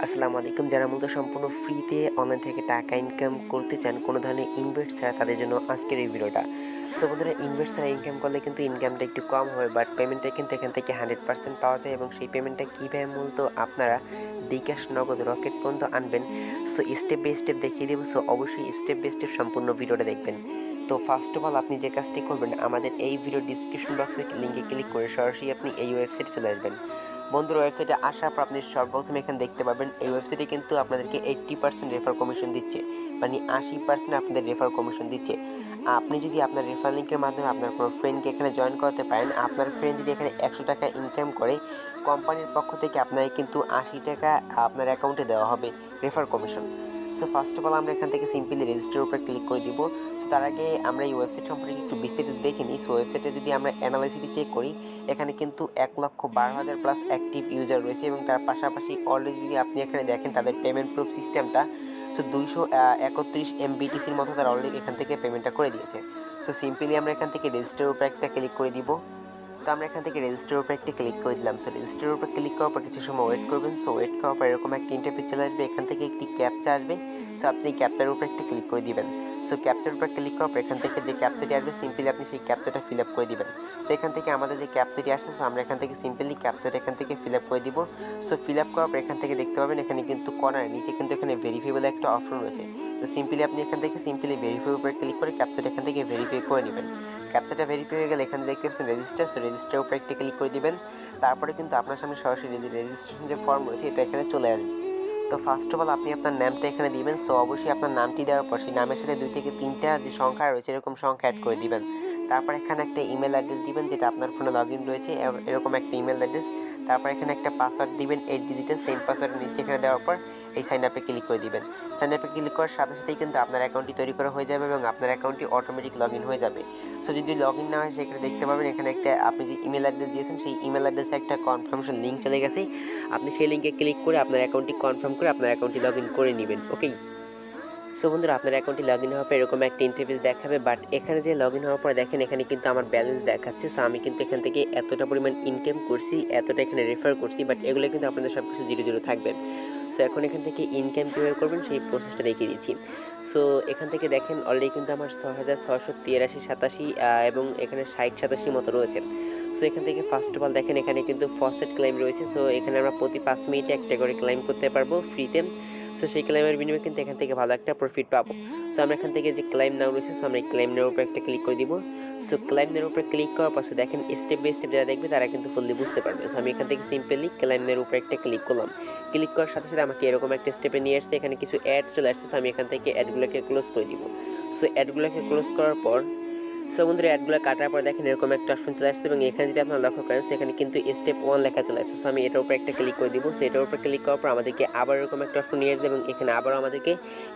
আসসালামু আলাইকুম। যারা মূলত সম্পূর্ণ ফ্রিতে অনলাইন থেকে টাকা ইনকাম করতে চান কোনো ধরনের ইনভেস্ট ছাড়া, তাদের জন্য আজকের এই ভিডিওটা। সো বন্ধুরা, ইনভেস্ট ছাড়া ইনকাম করলে কিন্তু ইনকামটা একটু কম হয়, বাট পেমেন্টটা কিন্তু এখান থেকে 100% পাওয়া যায়। এবং সেই পেমেন্টটা কীভাবে মূলত আপনারা বিকাশ, নগদ, রকেট পর্যন্ত আনবেন, সো স্টেপ বাই স্টেপ দেখিয়ে দেবো। সো অবশ্যই স্টেপ বাই স্টেপ সম্পূর্ণ ভিডিওটা দেখবেন। তো ফার্স্ট অফ অল আপনি যে কাজটি করবেন, আমাদের এই ভিডিও ডিসক্রিপশন বক্সে লিঙ্কে ক্লিক করে সরাসরি আপনি এই ওয়েবসাইটে চলে আসবেন। বন্ধুর ওয়েবসাইটে আসার পর আপনি সর্বপ্রথমে এখানে দেখতে পাবেন এই ওয়েবসাইটে কিন্তু আপনাদেরকে 80% রেফার কমিশন দিচ্ছে, মানে 80% আপনাদের রেফার কমিশন দিচ্ছে। আপনি যদি আপনার রেফার লিঙ্কের মাধ্যমে আপনার কোনো ফ্রেন্ডকে এখানে জয়েন করতে পারেন, আপনার ফ্রেন্ড যদি এখানে 100 টাকা ইনকাম করে, কোম্পানির পক্ষ থেকে আপনাকে কিন্তু 80 টাকা আপনার অ্যাকাউন্টে দেওয়া হবে refer commission. So first of all আমরা এখান থেকে সিম্পলি রেজিস্টার উপরে ক্লিক করে দিব। সো তার আগে আমরা এই ওয়েবসাইট সম্পর্কে একটু বিস্তারিত দেখে নিই। সো ওয়েবসাইটে যদি আমরা অ্যানালাইসিটি চেক করি, এখানে কিন্তু 1,12,000 প্লাস অ্যাক্টিভ ইউজার রয়েছে। এবং তার পাশাপাশি অলরেডি যদি আপনি এখানে দেখেন তাদের পেমেন্ট প্রুফ সিস্টেমটা, সো 231 MBTCর মতো তারা অলরেডি এখান থেকে পেমেন্টটা করে দিয়েছে। সো সিম্পলি আমরা এখান থেকে রেজিস্টার উপরে একটা ক্লিক করে দিব। তো আমরা এখান থেকে রেজিস্টার উপরে একটা ক্লিক করে দিলাম। সো রেজিস্টার উপরে ক্লিক করার পর কিছু সময় ওয়েট করবেন। সো ওয়েট করার পর এরকম একটা ইন্টারফেস চলে আসবে, এখান থেকে একটি ক্যাপচা আসবে। সো আপনি এই ক্যাপচার উপরে একটা ক্লিক করে দিবেন। সো ক্যাপচার উপরে ক্লিক করার পর এখান থেকে যে ক্যাপচাটি আসবে, সিম্পলি আপনি সেই ক্যাপচাটা ফিল আপ করে দিবেন। তো এখান থেকে আমাদের যে ক্যাপচাটি আসছে, সো আমরা এখান থেকে সিম্পলি ক্যাপচাটা এখান থেকে ফিল আপ করে দিব। সো ফিল আপ করার পর এখান থেকে দেখতে পাবেন এখানে কিন্তু কর্নারের নিচে কিন্তু এখানে ভেরিফাই বলে একটা অপশন রয়েছে। তো সিম্পলি আপনি এখান থেকে সিম্পলি ভেরিফাই উপরে ক্লিক করে ক্যাপচাটা এখান থেকে ভেরিফাই করে নেবেন। ক্যাপচাটা ভেরিফাই হয়ে গেলে এখানে দেখতে পাচ্ছেন রেজিস্টার। সো রেজিস্টার উপরে একটা ক্লিক করে দিবেন। তারপরে কিন্তু আপনার সামনে সরাসরি রেজিস্ট্রেশন যে ফর্ম রয়েছে এটা এখানে চলে আসবে। তো ফার্স্ট অফ অল আপনি আপনার নামটা এখানে দিবেন। সো অবশ্যই আপনার নামটি দেওয়ার পর সেই নামের সাথে 2 থেকে 3টা যে সংখ্যা রয়েছে এরকম সংখ্যা অ্যাড করে দিবেন। তারপর এখানে একটা ইমেল অ্যাড্রেস দিবেন যেটা আপনার ফোনে লগ ইন রয়েছে, এরকম একটা ইমেল অ্যাড্রেস। তারপর এখানে একটা পাসওয়ার্ড দিবেন 8 ডিজিটের, সেম পাসওয়ার্ডের নিচে এখানে দেওয়ার পর এই সাইন আপে ক্লিক করে দিবেন। সাইন আপে ক্লিক করার সাথে সাথেই কিন্তু আপনার অ্যাকাউন্টটি তৈরি করা হয়ে যাবে এবং আপনার অ্যাকাউন্টটি অটোমেটিক লগ ইন হয়ে যাবে। সো যদি লগ ইন না হয় সেখানে দেখতে পাবেন এখানে একটা আপনি যে ইমেল অ্যাড্রেস দিয়েছেন সেই ইমেল অ্যাড্রেসে একটা কনফার্মেশন লিঙ্ক চলে গেছে। আপনি সেই লিঙ্কে ক্লিক করে আপনার অ্যাকাউন্টটি কনফার্ম করে আপনার অ্যাকাউন্টটি লগ ইন করে নেবেন। ওকে। সো বন্ধুরা, আপনার অ্যাকাউন্টটি লগ ইন হওয়ার পর এরকম একটা ইন্টারফেস দেখাবে, বাট এখানে যে লগ ইন হওয়ার পর দেখেন এখানে কিন্তু আমার ব্যালেন্স দেখাচ্ছে। সো আমি কিন্তু এখান থেকে এতটা পরিমাণ ইনকাম করছি, এতটা এখানে রেফার করছি, বাট এগুলো কিন্তু আপনাদের সব কিছু 0 থাকবে। সো এখন এখান থেকে ইনকাম কীভাবে করবেন সেই প্রসেসটা দেখিয়ে দিচ্ছি। সো এখান থেকে দেখেন অলরেডি কিন্তু আমার 6,683, এবং এখানে 60-87 মতো রয়েছে। সো এখান থেকে ফার্স্ট অফ অল দেখেন এখানে কিন্তু ফসেট ক্লেম রয়েছে। সো এখানে আমরা প্রতি 5 মিনিটে একটা করে ক্লেম করতে পারবো ফ্রিতে। সো সেই ক্লেমের বিনিময়ে কিন্তু এখান থেকে ভালো একটা প্রফিট পাবো। সো আমরা এখান থেকে যে ক্লেম নাও রয়েছে, সো আমরা এই ক্লেম নাওর উপরে একটা ক্লিক করে দিব। সো ক্লেম নাওর উপরে ক্লিক করার পর দেখেন স্টেপ বাই স্টেপ যারা দেখবে তারা কিন্তু ফুললি বুঝতে পারবে। সো আমি এখান থেকে সিম্পলি ক্লেম নাওর উপরে একটা ক্লিক করলাম। ক্লিক করার সাথে সাথে আমাকে এরকম একটা স্টেপে নিয়ে আসছে, এখানে কিছু অ্যাড চলে আসছে। সো আমি এখান থেকে অ্যাডগুলোকে ক্লোজ করে দিব। সো অ্যাডগুলোকে ক্লোজ করার পর সো বন্ধুরা, অ্যাডগুলো কাটার পর দেখেন এরকম একটা অপশন চলে আসছে এবং এখানে যদি আপনারা লক্ষ্য করেন সেখানে কিন্তু স্টেপ 1 লেখা চলে আসছে। সো আমি এটার উপরে একটা ক্লিক করে দিব। সো এটার উপরে ক্লিক করার পর আমাদেরকে আবার এরকম একটা অপশন নিয়ে আসবে এবং এখানে আবার আমাদেরকে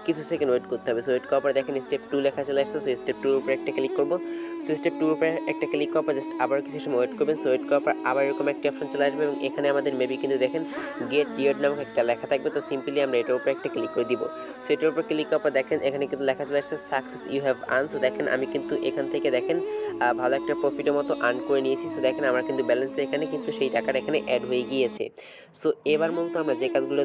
কিছু সেকেন্ড ওয়েট করতে হবে। সো ওয়েট করার পর দেখেন স্টেপ 2 লেখা চলে আসছে। সো স্টেপ 2 এর উপরে একটা ক্লিক করব। সো স্টেপ 2 এর উপরে একটা ক্লিক করার পর জাস্ট আবার কিছু সময় ওয়েট করবেন। সো ওয়েট করার পর আবার এরকম একটা অপশন চলে আসবে এবং এখানে আমাদের মেবি কিন্তু দেখেন গেট রিওয়ার্ড নামক একটা লেখা থাকবে। তো সিম্পলি আমরা এটার উপরে একটা ক্লিক করে দিব। সো এটার উপরে ক্লিক করার পর দেখেন এখানে কিন্তু লেখা চলে আসছে success you have earn. So দেখেন আমি কিন্তু এখান থেকে দেখেন ভালো একটা প্রফিটের মতো আর্ন করে নিয়েছি। সো দেখেন আমরা কিন্তু ব্যালেন্সে এখানে কিন্তু সেই টাকাটা এখানে অ্যাড হয়ে গিয়েছে। সো এবার মূলত আমরা যে কাজগুলো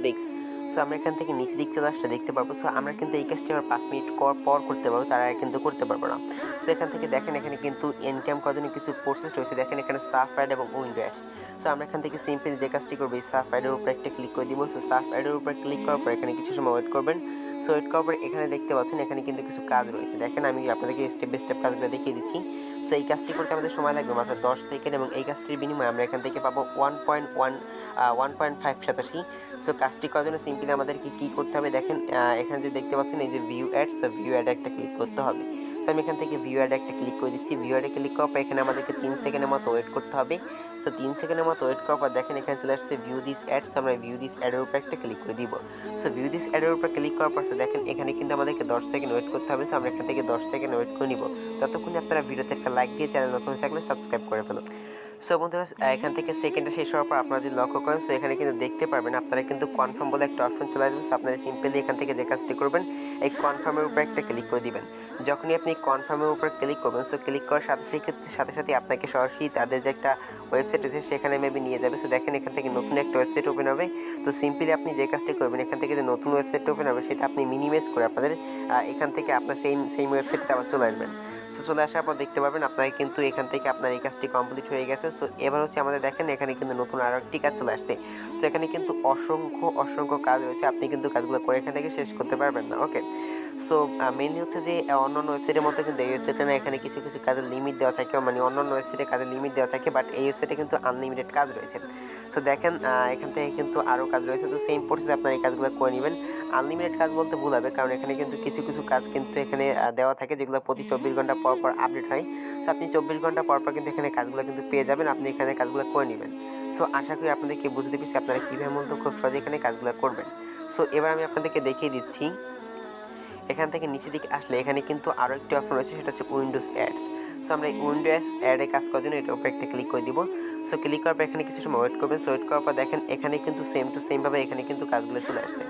সো আমরা এখান থেকে নিচে দিক চলে আসলে দেখতে পারবো। সো আমরা কিন্তু এই কাজটি আবার 5 মিনিট পর করতে পারবো, তারা কিন্তু করতে পারবো না। সো এখান থেকে দেখেন এখানে কিন্তু ইনকাম করার জন্য কিছু প্রসেস রয়েছে। দেখেন এখানে সাফ অ্যাড এবং উইন্ডো অ্যাডস। সো আমরা এখান থেকে সিম্পল যে কাজটি করবো এই সাফ অ্যাডের উপরে একটা ক্লিক করে দিব। সো সাফ অ্যাডের উপরে ক্লিক করার পর এখানে কিছু সময় ওয়েট করবেন। সো ওয়েট করার পর এখানে দেখতে পাচ্ছেন এখানে কিন্তু কিছু কাজ রয়েছে। দেখেন আমি আপনাদেরকে স্টেপ বাই স্টেপ কাজগুলো দেখিয়ে দিচ্ছি। সো এই কাজটি করতে আমাদের সময় লাগবে মাত্র 10 সেকেন্ড এবং এই কাজটির বিনিময়ে আমরা এখান থেকে পাবো 1.587। সো কাজটি করার জন্য সিম্পলি আমাদেরকে কী করতে হবে দেখেন এখানে যে দেখতে পাচ্ছেন এই যে view ad. So view ad একটা ক্লিক করতে হবে। সো আমি এখান থেকে ভিউ অ্যাড একটা ক্লিক করে দিচ্ছি। ভিউ অ্যাডে ক্লিক করার পর এখানে আমাদেরকে 3 সেকেন্ডের মতো ওয়েট করতে হবে। সো 3 সেকেন্ডের মতো ওয়েট করার পর দেখেন এখানে চলে আসছে ভিউ দিস অ্যাডস। আমরা ভিউ দিস অ্যাডের উপরে একটা ক্লিক করে দিব। সো ভিউ দিস অ্যাডের উপরে ক্লিক করার পর দেখেন এখানে কিন্তু আমাদেরকে 10 সেকেন্ড ওয়েট করতে হবে। সো আমরা এখান থেকে 10 সেকেন্ড ওয়েট করে নিব। ততক্ষণে আপনারা ভিডিওতে একটা লাইক দিয়ে চ্যানেল নতুন থাকলে সাবস্ক্রাইব করে ফেলুন। সো বন্ধুরা এখান থেকে সেকেন্ডটা শেষ হওয়ার পর আপনারা যদি লক্ষ্য করেন, সো এখানে কিন্তু দেখতে পারবেন আপনারা কিন্তু কনফার্ম বলে একটা অপশন চলে আসবে। সো আপনারা সিম্পলি এখান থেকে যে কাজটি করবেন, এই কনফার্মের উপর একটা ক্লিক করে দিবেন। যখনই আপনি কনফার্মের উপর ক্লিক করবেন, সো ক্লিক করার সাথে সাথে আপনাকে সরাসরি তাদের যে একটা ওয়েবসাইট আছে সেখানে মেবি নিয়ে যাবে। সো দেখেন এখান থেকে নতুন একটা ওয়েবসাইট ওপেন হবে। তো সিম্পলি আপনি যে কাজটি করবেন, এখান থেকে যে নতুন ওয়েবসাইটটা ওপেন হবে সেটা আপনি মিনিমাইজ করে আপনাদের এখান থেকে আপনার সেই ওয়েবসাইটে আবার চলে আসবেন। সো চলে আসার পর দেখতে পাবেন আপনারা কিন্তু এখান থেকে আপনার এই কাজটি কমপ্লিট হয়ে গেছে। সো এবার হচ্ছে আমাদের দেখেন এখানে কিন্তু নতুন আরও একটি কাজ চলে আসছে। সো এখানে কিন্তু অসংখ্য কাজ রয়েছে, আপনি কিন্তু কাজগুলো করে এখান থেকে শেষ করতে পারবেন না। ওকে, সো মেনলি হচ্ছে যে অন্যান্য ওয়েবসাইটের মতো কিন্তু এই ওয়েবসাইটে না, এখানে কিছু কাজের লিমিট দেওয়া থাকে, মানে অন্যান্য ওয়েবসাইটে কাজের লিমিট দেওয়া থাকে, বাট এই ওয়েবসাইটে কিন্তু আনলিমিটেড কাজ রয়েছে। সো দেখেন এখান থেকে কিন্তু আরও কাজ রয়েছে। তো সেম প্রসেসে আপনারা এই কাজগুলো করে নেবেন। আনলিমিটেড কাজ বলতে ভুল হবে, কারণ এখানে কিন্তু কিছু কাজ কিন্তু এখানে দেওয়া থাকে যেগুলো প্রতি 24 ঘন্টা পর আপডেট হয়। সো আপনি 24 ঘন্টা পর কিন্তু এখানে কাজগুলো কিন্তু পেয়ে যাবেন, আপনি এখানে কাজগুলো করে নেবেন। সো আশা করি আপনাদেরকে বুঝতে পেরেছি আপনারা কীভাবে মূলত খুব সহজে এখানে কাজগুলো করবেন। সো এবার আমি আপনাদেরকে দেখিয়ে দিচ্ছি। এখান থেকে নিচের দিকে আসলে এখানে কিন্তু আরও একটি অপশন রয়েছে, সেটা হচ্ছে উইন্ডোজ অ্যাডস। সো আমরা এই উইন্ডোজ অ্যাডে কাজ করার জন্য এটার উপরে একটা ক্লিক করে দিব। সো ক্লিক করার পর এখানে কিছু সময় ওয়েট করবেন। সো ওয়েট করার পর দেখেন এখানে কিন্তু সেম টু সেমভাবে এখানে কিন্তু কাজগুলো চলে আসছে।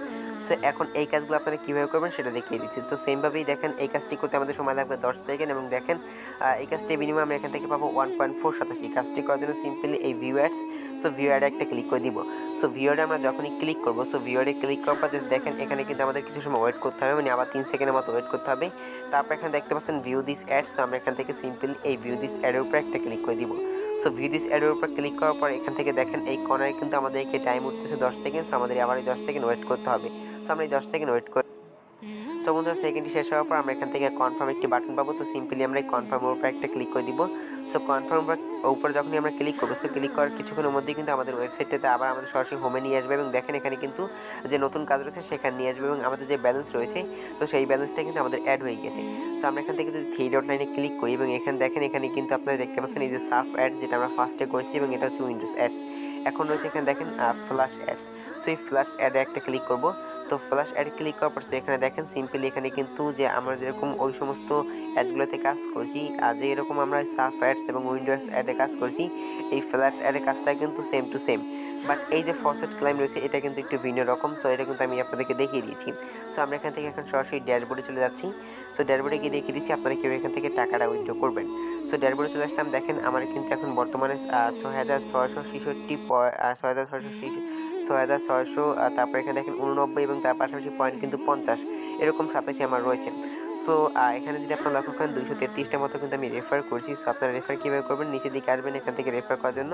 সো এখন এই কাজগুলো আপনারা কীভাবে করবেন সেটা দেখিয়ে দিচ্ছি। তো সেমভাবেই দেখেন এই কাজটি করতে আমাদের সময় লাগবে 10 সেকেন্ড, এবং দেখেন এই কাজটি মিনিমাম আমরা এখান থেকে পাবো 1.487। কাজটি করার জন্য সিম্পলি এই ভিউ অ্যাডস, সো ভিউ অ্যাডে একটা ক্লিক করে দিব। সো ভিউ অ্যাডে আমরা যখনই ক্লিক করবো, সো ভিউ অ্যাডে ক্লিক করার পর জাস্ট দেখেন এখানে কিন্তু আমাদের কিছু সময় ওয়েট করতে হবে, মানে আবার 3 সেকেন্ডের মতো ওয়েট করতে হবে। তারপর এখানে দেখতে পাচ্ছেন ভিউ দিস অ্যাডস, সো আমরা এখান থেকে সিম্পলি এই ভিউ দিস অ্যাডের উপরে একটা ক্লিক করে দিব। সো ভিউ দিস অ্যাডের উপর ক্লিক করার পর এখান থেকে দেখেন এই কর্নারে কিন্তু আমাদেরকে টাইম উঠতেছে 10 সেকেন্ড। সো আমাদের আবার এই 10 সেকেন্ড ওয়েট করতে হবে। সো আমরা এই 10 সেকেন্ড ওয়েট করি। সো বন্ধুরা সেকেন্ডটি শেষ হওয়ার পর আমরা এখান থেকে কনফার্ম একটি বাটন পাবো। তো সিম্পলি আমরা এই কনফার্মের উপর একটা ক্লিক করে দিব। সো কনফার্ম উপর যখনই আমরা ক্লিক করবো, সো ক্লিক করার কিছুক্ষণের মধ্যেই কিন্তু আমাদের ওয়েবসাইটটাতে আবার আমাদের সরাসরি হোমে নিয়ে আসবে, এবং দেখেন এখানে কিন্তু যে নতুন কাজ রয়েছে সেখানে নিয়ে আসবে, এবং আমাদের যে ব্যালেন্স রয়েছে তো সেই ব্যালেন্সটা কিন্তু আমাদের অ্যাড হয়ে গেছে। সো আমরা এখান থেকে যদি 3 ডট লাইনে ক্লিক করি, এবং এখানে দেখেন এখানে কিন্তু আপনারা দেখতে পাচ্ছেন এই যে সাফ অ্যাড, যেটা আমরা ফার্স্টে করেছি, এবং এটা হচ্ছে উইন্ডোজ অ্যাডস। এখন রয়েছে এখানে দেখেন ফ্ল্যাশ অ্যাডস। সো এই ফ্ল্যাশ অ্যাডে একটা ক্লিক করবো। তো ফ্ল্যাশ অ্যাড ক্লিক করার পর এখানে দেখেন সিম্পলি এখানে কিন্তু যে আমরা যেরকম ওই সমস্ত অ্যাডগুলোতে কাজ করছি, যে এরকম আমরা সাফ অ্যাডস এবং উইন্ডোজ অ্যাডে কাজ করছি, এই ফ্ল্যাশ অ্যাডের কাজটা কিন্তু সেম টু সেম। বাট এই যে ফসেট ক্লাইম রয়েছে এটা কিন্তু একটু ভিন্ন রকম। সো এটা কিন্তু আমি আপনাদেরকে দেখিয়ে দিয়েছি। সো আমরা এখান থেকে এখন সরাসরি ড্যাশবোর্ডে চলে যাচ্ছি। সো ড্যাশবোর্ডে গিয়ে দেখিয়ে দিচ্ছি আপনারা কেউ এখান থেকে টাকাটা উইথড্র করবেন। সো ড্যাশবোর্ডে চলে আসলাম। দেখেন আমার কিন্তু এখন বর্তমানে 6,666 তারপরে এখানে দেখেন 89, এবং তার পাশাপাশি পয়েন্ট কিন্তু 50 এরকম 87 আমার রয়েছে। সো এখানে যদি আপনারা লক্ষ্য করেন 233টার মতো কিন্তু আমি রেফার করছি। সো আপনারা রেফার কীভাবে করবেন, নিচের দিকে আসবেন এখান থেকে রেফার করার জন্য।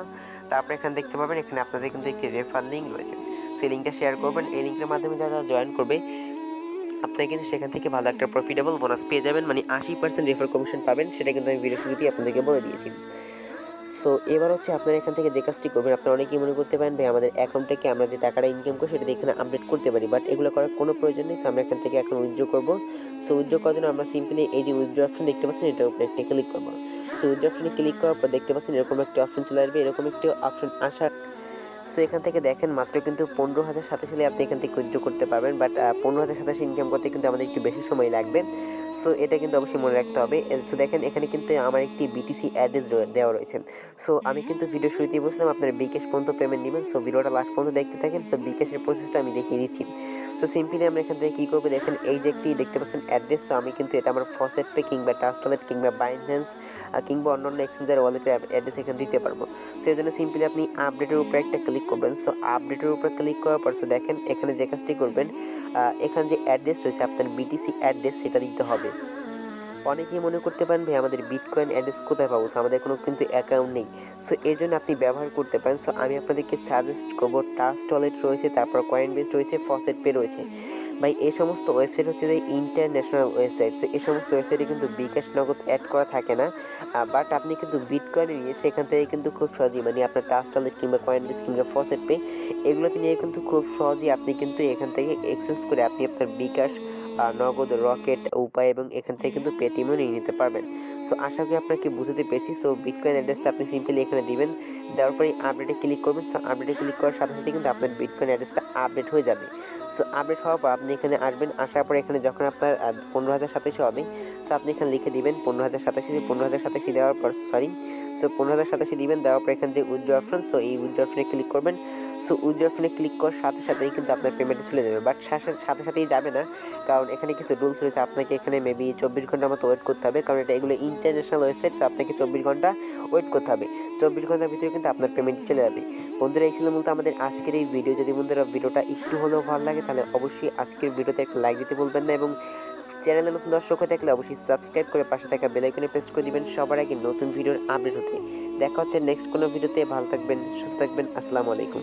তারপরে এখানে দেখতে পাবেন এখানে আপনাদের কিন্তু একটি রেফার লিঙ্ক রয়েছে। সেই লিঙ্কটা শেয়ার করবেন। এই লিঙ্কের মাধ্যমে যারা জয়েন করবে আপনারা কিন্তু সেখান থেকে ভালো একটা প্রফিটেবল বোনাস পেয়ে যাবেন, মানে 80% রেফার কমিশন পাবেন। সেটা কিন্তু আমি ভিডিও শুরুতেই আপনাদেরকে বলে দিয়েছি। সো এবার হচ্ছে আপনারা এখান থেকে যে কাজটি করবেন, আপনারা অনেকেই মনে করতে পারেন ভাই আমাদের অ্যাকাউন্ট থেকে আমরা যে টাকাটা ইনকাম করি সেটা এখানে আপডেট করতে পারি, বাট এগুলো করার কোনো প্রয়োজন নেই। সো আমরা এখান থেকে এখন উইথড্র করবো। সো উইথড্র করার জন্য আমরা সিম্পলি এই যে উইথড্র অপশন দেখতে পাচ্ছেন এটার উপরে একটা ক্লিক করবো। সো উইথড্র অপশনে ক্লিক করার পর দেখতে পাচ্ছেন এরকম একটা অপশন চলে আসবে, এরকম একটি অপশন আসার। সো এখান থেকে দেখেন মাত্র কিন্তু 15,027 হলে আপনি এখান থেকে উইথড্র করতে পারবেন, বাট 15,027 ইনকাম করতে কিন্তু আমাদের একটু বেশি সময় লাগবে। সো এটা কিন্তু অবশ্যই মনে রাখতে হবে। সো দেখেন এখানে কিন্তু আমার একটি বিটিসি অ্যাড্রেস দেওয়া রয়েছে। সো আমি কিন্তু ভিডিও শুরুতেই বলছিলাম আপনারা বিকাশ পর্যন্ত পেমেন্ট নেবেন। সো ভিডিওটা লাস্ট পর্যন্ত দেখতে থাকেন। সো বিকাশের প্রসেসটা আমি দেখিয়ে দিচ্ছি। সো সিম্পলি আমরা এখান থেকে কী করবো, দেখেন এই যে একটি দেখতে পাচ্ছেন অ্যাড্রেস। সো আমি কিন্তু এটা আমার ফসেট পে কিংবা ট্রাস্ট ওয়ালেট কিংবা বাইন্যান্স কিংবা অন্যান্য এক্সচেঞ্জের ওয়ালেটের অ্যাড্রেস এখানে দিতে পারবো। সো এই জন্য সিম্পলি আপনি আপডেটের উপরে একটা ক্লিক করবেন। সো আপডেটের উপরে ক্লিক করার পর সো দেখেন এখানে যে কাজটি করবেন, এখানে যে অ্যাড্রেস রয়েছে আপনার বিটিসি অ্যাড্রেস সেটা দিতে হবে। অনেকেই মনে করতে পারেন ভাই আমাদের বিটকয়েন অ্যাড্রেস কোথায় পাবো, আমাদের কোনো কিন্তু অ্যাকাউন্ট নেই। সো এর জন্য আপনি ব্যবহার করতে পারেন। সো আমি আপনাদেরকে সাজেস্ট করবো ট্রাস্ট ওয়ালেট রয়েছে, তারপর কয়েনবেস রয়েছে, ফসেট পে রয়েছে। ভাই এই সমস্ত ওয়েবসাইট হচ্ছে যে ইন্টারন্যাশনাল ওয়েবসাইট। সো এই সমস্ত ওয়েবসাইটে কিন্তু বিকাশ নগদ অ্যাড করা থাকে না, বাট আপনি কিন্তু বিটকয়েন নিয়ে সেখান থেকে কিন্তু খুব সহজেই, মানে আপনার ট্রাস্ট ওয়ালেট কিংবা কয়েনবেস কিংবা ফসেট পে এগুলোকে নিয়ে কিন্তু খুব সহজেই আপনি কিন্তু এখান থেকে এক্সচেঞ্জ করে আপনি আপনার বিকাশ নগদ, রকেট, উপায় এবং এখান থেকে কিন্তু পেটিএমও নিয়ে নিতে পারবেন। সো আশা করি আপনাকে বুঝতে পেরেছি। সো বিটকয়েন অ্যাড্রেসটা আপনি সিম্পলি এখানে দিবেন, দেওয়ার পরে আপডেটে ক্লিক করবেন। সো আপডেটে ক্লিক করার সাথে সাথে কিন্তু আপনার বিটকয়েন অ্যাড্রেসটা আপডেট হয়ে যাবে। সো আপডেট হওয়ার পর আপনি এখানে আসবেন, আসার পরে এখানে যখন আপনার 15,087 হবে, সো আপনি এখানে লিখে দিবেন 15,087 দেওয়ার পর সো 15,087 দিবেন, দেওয়ার পর এখানে যে উইথড্র অপশন, সো এই উইথড্র অপশনে ক্লিক করবেন। সো উইথড্র অপশনে ক্লিক করার সাথে সাথেই কিন্তু আপনার পেমেন্টে চলে যাবে, বাট সাথে সাথেই যাবে না, কারণ এখানে কিছু রুলস রয়েছে। আপনাকে এখানে মেবি 24 ঘন্টার মতো ওয়েট করতে হবে, কারণ এগুলো ইন্টারন্যাশনাল ওয়েবসাইট। সো আপনাকে 24 ঘন্টা ওয়েট করতে হবে। 24 ঘন্টার ভিতরে কিন্তু আপনার পেমেন্ট চলে যাবে। বন্ধুরা, এই ছিল মূলত আমাদের আজকের এই ভিডিও। যদি বন্ধুরা ভিডিওটা একটু হলেও ভালো লাগে তাহলে অবশ্যই আজকের ভিডিওতে একটা লাইক দিতে বলবেন না, এবং চ্যানেলে নতুন দর্শক হয়ে থাকলে অবশ্যই সাবস্ক্রাইব করে পাশে থাকা বেল আইকনে প্রেস করে দিবেন সবার আগে নতুন ভিডিওর আপডেট হতে। দেখা হচ্ছে নেক্সট কোনো ভিডিওতে। ভালো থাকবেন, সুস্থ থাকবেন। আসসালামু আলাইকুম।